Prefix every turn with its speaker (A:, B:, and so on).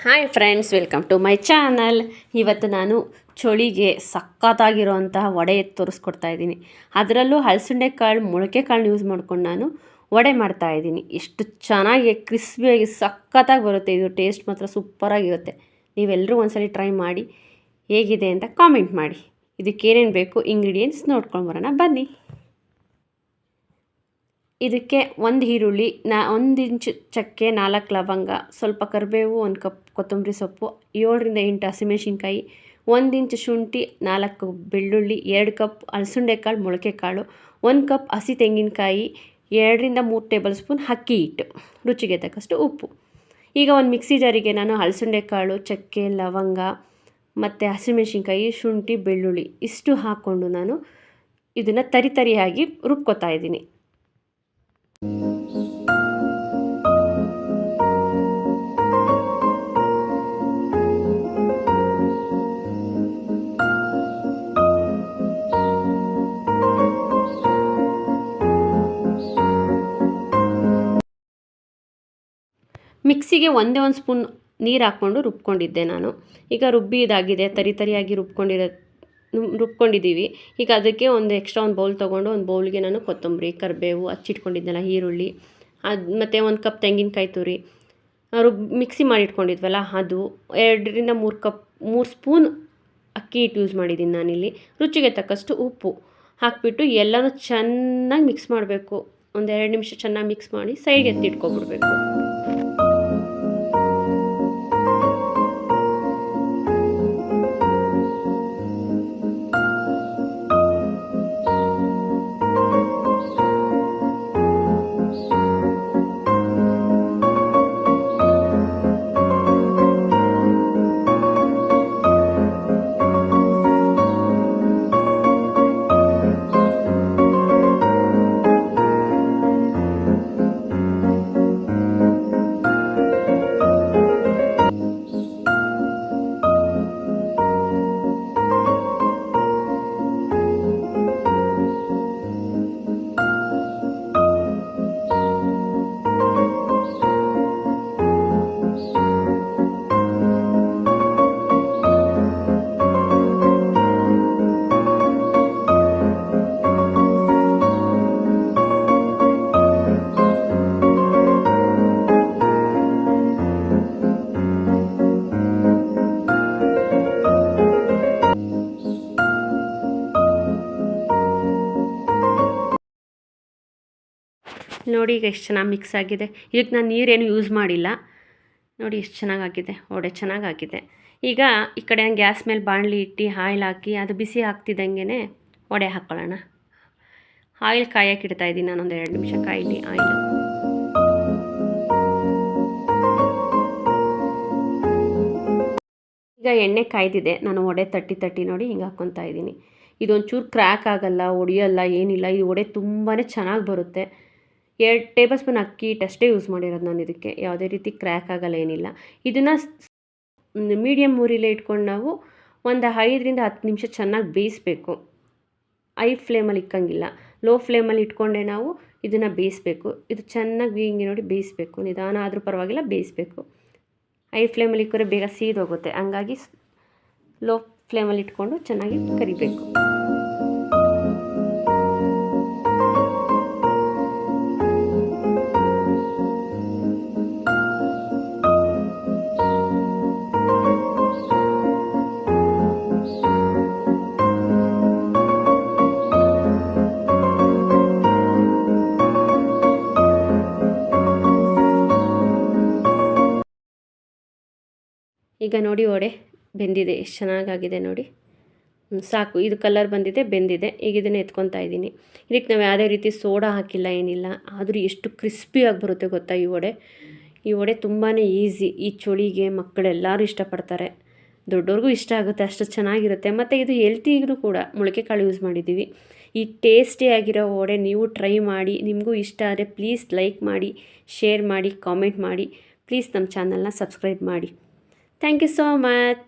A: Hi friends, welcome to my channel. ಇವತ್ತು ನಾನು ಚಳಿಗೆ ಸಖತ್ತಾಗಿರೋಂತಹ ವಡೆ ತೋರಿಸ್ಕೊಡ್ತಾ ಇದ್ದೀನಿ. ಅದರಲ್ಲೂ ಹಲಸುಂಡೆ ಕಾಳು ಮೊಳಕೆ ಕಾಳನ್ನ ಯೂಸ್ ಮಾಡ್ಕೊಂಡು ನಾನು ವಡೆ ಮಾಡ್ತಾ ಇದ್ದೀನಿ. ಎಷ್ಟು ಚೆನ್ನಾಗಿ ಕ್ರಿಸ್ಪಿಯಾಗಿ ಸಖತ್ತಾಗಿ ಬರುತ್ತೆ. ಇದು ಟೇಸ್ಟ್ ಮಾತ್ರ ಸೂಪರಾಗಿರುತ್ತೆ. ನೀವೆಲ್ಲರೂ ಒಂದ್ಸಲಿ ಟ್ರೈ ಮಾಡಿ ಹೇಗಿದೆ ಅಂತ ಕಾಮೆಂಟ್ ಮಾಡಿ. ಇದಕ್ಕೇನೇನು ಬೇಕು ಇಂಗ್ರೀಡಿಯೆಂಟ್ಸ್ ನೋಡ್ಕೊಂಡು ಬರೋಣ ಬನ್ನಿ. ಇದಕ್ಕೆ 1 ಈರುಳ್ಳಿ, 1 ಇಂಚು ಚಕ್ಕೆ, 4 ಲವಂಗ, ಸ್ವಲ್ಪ ಕರಿಬೇವು, 1 ಕಪ್ ಕೊತ್ತಂಬರಿ ಸೊಪ್ಪು, 7ರಿಂದ 8 ಹಸಿಮೆಣಸಿನ್ಕಾಯಿ, 1 ಇಂಚು ಶುಂಠಿ, 4 ಬೆಳ್ಳುಳ್ಳಿ, 2 ಕಪ್ ಹಲಸುಂಡೆ ಕಾಳು ಮೊಳಕೆ ಕಾಳು, 1 ಕಪ್ ಹಸಿ ತೆಂಗಿನಕಾಯಿ, 2ರಿಂದ 3 ಟೇಬಲ್ ಸ್ಪೂನ್ ಅಕ್ಕಿ ಹಿಟ್ಟು, ರುಚಿಗೆ ತಕ್ಕಷ್ಟು ಉಪ್ಪು. ಈಗ ಒಂದು ಮಿಕ್ಸಿ ಜಾರಿಗೆ ನಾನು ಹಲಸುಂಡೆ ಕಾಳು, ಚಕ್ಕೆ, ಲವಂಗ ಮತ್ತು ಹಸಿಮೆಣಸಿನ್ಕಾಯಿ, ಶುಂಠಿ, ಬೆಳ್ಳುಳ್ಳಿ ಇಷ್ಟು ಹಾಕ್ಕೊಂಡು ನಾನು ಇದನ್ನು ತರಿಯಾಗಿ ರುಬ್ಕೊತಾ ಇದ್ದೀನಿ. ಮಿಕ್ಸಿಗೆ ಒಂದೇ ಒಂದು ಸ್ಪೂನ್ ನೀರು ಹಾಕ್ಕೊಂಡು ರುಬ್ಕೊಂಡಿದ್ದೆ ನಾನು. ಈಗ ರುಬ್ಬಿದಾಗಿದೆ, ತರಿಯಾಗಿ ರುಬ್ಕೊಂಡಿದ್ದೀವಿ. ಈಗ ಅದಕ್ಕೆ ಎಕ್ಸ್ಟ್ರಾ ಒಂದು ಬೌಲ್ ತೊಗೊಂಡು ಒಂದು ಬೌಲ್ಗೆ ನಾನು ಕೊತ್ತಂಬರಿ, ಕರಿಬೇವು, ಹಚ್ಚಿಟ್ಕೊಂಡಿದ್ದೆನಲ್ಲ ಈರುಳ್ಳಿ, ಮತ್ತು 1 ಕಪ್ ತೆಂಗಿನಕಾಯಿ ತುರಿ, ಮಿಕ್ಸಿ ಮಾಡಿಟ್ಕೊಂಡಿದ್ವಲ್ಲ ಅದು, 2ರಿಂದ 3 ಸ್ಪೂನ್ ಅಕ್ಕಿ ಹಿಟ್ಟು ಯೂಸ್ ಮಾಡಿದ್ದೀನಿ ನಾನಿಲ್ಲಿ, ರುಚಿಗೆ ತಕ್ಕಷ್ಟು ಉಪ್ಪು ಹಾಕಿಬಿಟ್ಟು ಎಲ್ಲನೂ ಚೆನ್ನಾಗಿ ಮಿಕ್ಸ್ ಮಾಡಬೇಕು. 1-2 ನಿಮಿಷ ಚೆನ್ನಾಗಿ ಮಿಕ್ಸ್ ಮಾಡಿ ಸೈಡ್ಗೆ ಎತ್ತಿಟ್ಕೊಬಿಡ್ಬೇಕು. ನೋಡಿ ಈಗ ಎಷ್ಟು ಚೆನ್ನಾಗಿ ಮಿಕ್ಸ್ ಆಗಿದೆ. ಇದಕ್ಕೆ ನಾನು ನೀರೇನು ಯೂಸ್ ಮಾಡಿಲ್ಲ. ನೋಡಿ ಎಷ್ಟು ಚೆನ್ನಾಗಾಗಿದೆ, ವಡೆ ಚೆನ್ನಾಗಾಗಿದೆ. ಈಗ ಈ ಕಡೆ ಗ್ಯಾಸ್ ಮೇಲೆ ಬಾಣಲಿ ಇಟ್ಟು ಆಯಿಲ್ ಹಾಕಿ ಅದು ಬಿಸಿ ಆಗ್ತಿದ್ದಂಗೆ ವಡೆ ಹಾಕ್ಕೊಳ್ಳೋಣ. ಆಯಿಲ್ ಕಾಯಕ್ಕೆ ಇಡ್ತಾ ಇದ್ದೀನಿ ನಾನು, 2 ನಿಮಿಷ ಕಾಯಿಲಿ ಆಯಿಲ್. ಈಗ ಎಣ್ಣೆ ಕಾಯ್ದಿದೆ, ನಾನು ವಡೆ ತಟ್ಟಿ ನೋಡಿ ಹಿಂಗೆ ಹಾಕ್ಕೊತಾ ಇದ್ದೀನಿ. ಇದೊಂಚೂರು ಕ್ರ್ಯಾಕ್ ಆಗಲ್ಲ, ಒಡೆಯಲ್ಲ, ಏನಿಲ್ಲ. ಈ ವಡೆ ತುಂಬಾ ಚೆನ್ನಾಗಿ ಬರುತ್ತೆ. 2 ಟೇಬಲ್ ಸ್ಪೂನ್ ಅಕ್ಕಿ ಹಿಟ್ಟು ಅಷ್ಟೇ ಯೂಸ್ ಮಾಡಿರೋದು ನಾನು ಇದಕ್ಕೆ. ಯಾವುದೇ ರೀತಿ ಕ್ರ್ಯಾಕ್ ಆಗಲ್ಲ, ಏನಿಲ್ಲ. ಇದನ್ನು ಮೀಡಿಯಮ್ ಉರಿಲೇ ಇಟ್ಕೊಂಡು ನಾವು ಒಂದು 5ರಿಂದ 10 ನಿಮಿಷ ಚೆನ್ನಾಗಿ ಬೇಯಿಸಬೇಕು. ಹೈ ಫ್ಲೇಮಲ್ಲಿ ಇಕ್ಕಂಗಿಲ್ಲ, ಲೋ ಫ್ಲೇಮಲ್ಲಿ ಇಟ್ಕೊಂಡೆ ನಾವು ಇದನ್ನು ಬೇಯಿಸಬೇಕು. ಇದು ಚೆನ್ನಾಗಿ ಹಿಂಗೆ ನೋಡಿ ಬೇಯಿಸಬೇಕು, ನಿಧಾನ ಆದರೂ ಪರವಾಗಿಲ್ಲ ಬೇಯಿಸಬೇಕು. ಹೈ ಫ್ಲೇಮಲ್ಲಿ ಇಕ್ಕರೆ ಬೇಗ ಸೀದೋಗುತ್ತೆ, ಹಂಗಾಗಿ ಲೋ ಫ್ಲೇಮಲ್ಲಿ ಇಟ್ಕೊಂಡು ಚೆನ್ನಾಗಿ ಕರಿಬೇಕು. ಈಗ ನೋಡಿ ವಡೆ ಬೆಂದಿದೆ, ಎಷ್ಟು ಚೆನ್ನಾಗಾಗಿದೆ ನೋಡಿ. ಸಾಕು, ಇದು ಕಲರ್ ಬಂದಿದೆ, ಬೆಂದಿದೆ. ಈಗ ಇದನ್ನು ಎತ್ಕೊತಾ ಇದ್ದೀನಿ. ಇದಕ್ಕೆ ನಾವು ಯಾವುದೇ ರೀತಿ ಸೋಡಾ ಹಾಕಿಲ್ಲ, ಏನಿಲ್ಲ. ಆದರೂ ಎಷ್ಟು ಕ್ರಿಸ್ಪಿಯಾಗಿ ಬರುತ್ತೆ ಗೊತ್ತಾ ಈ ವಡೆ ತುಂಬಾ ಈಸಿ. ಈ ಚಳಿಗೆ ಮಕ್ಕಳೆಲ್ಲರೂ ಇಷ್ಟಪಡ್ತಾರೆ, ದೊಡ್ಡವ್ರಿಗೂ ಇಷ್ಟ ಆಗುತ್ತೆ, ಅಷ್ಟು ಚೆನ್ನಾಗಿರುತ್ತೆ. ಮತ್ತು ಇದು ಹೆಲ್ತಿಗೂ ಕೂಡ ಮೊಳಕೆ ಕಾಳು ಯೂಸ್ ಮಾಡಿದ್ದೀವಿ. ಈ ಟೇಸ್ಟಿಯಾಗಿರೋ ವಡೆ ನೀವು ಟ್ರೈ ಮಾಡಿ. ನಿಮಗೂ ಇಷ್ಟ ಆದರೆ ಪ್ಲೀಸ್ ಲೈಕ್ ಮಾಡಿ, ಶೇರ್ ಮಾಡಿ, ಕಾಮೆಂಟ್ ಮಾಡಿ. ಪ್ಲೀಸ್ ನಮ್ಮ ಚಾನಲ್ನ ಸಬ್ಸ್ಕ್ರೈಬ್ ಮಾಡಿ. Thank you so much.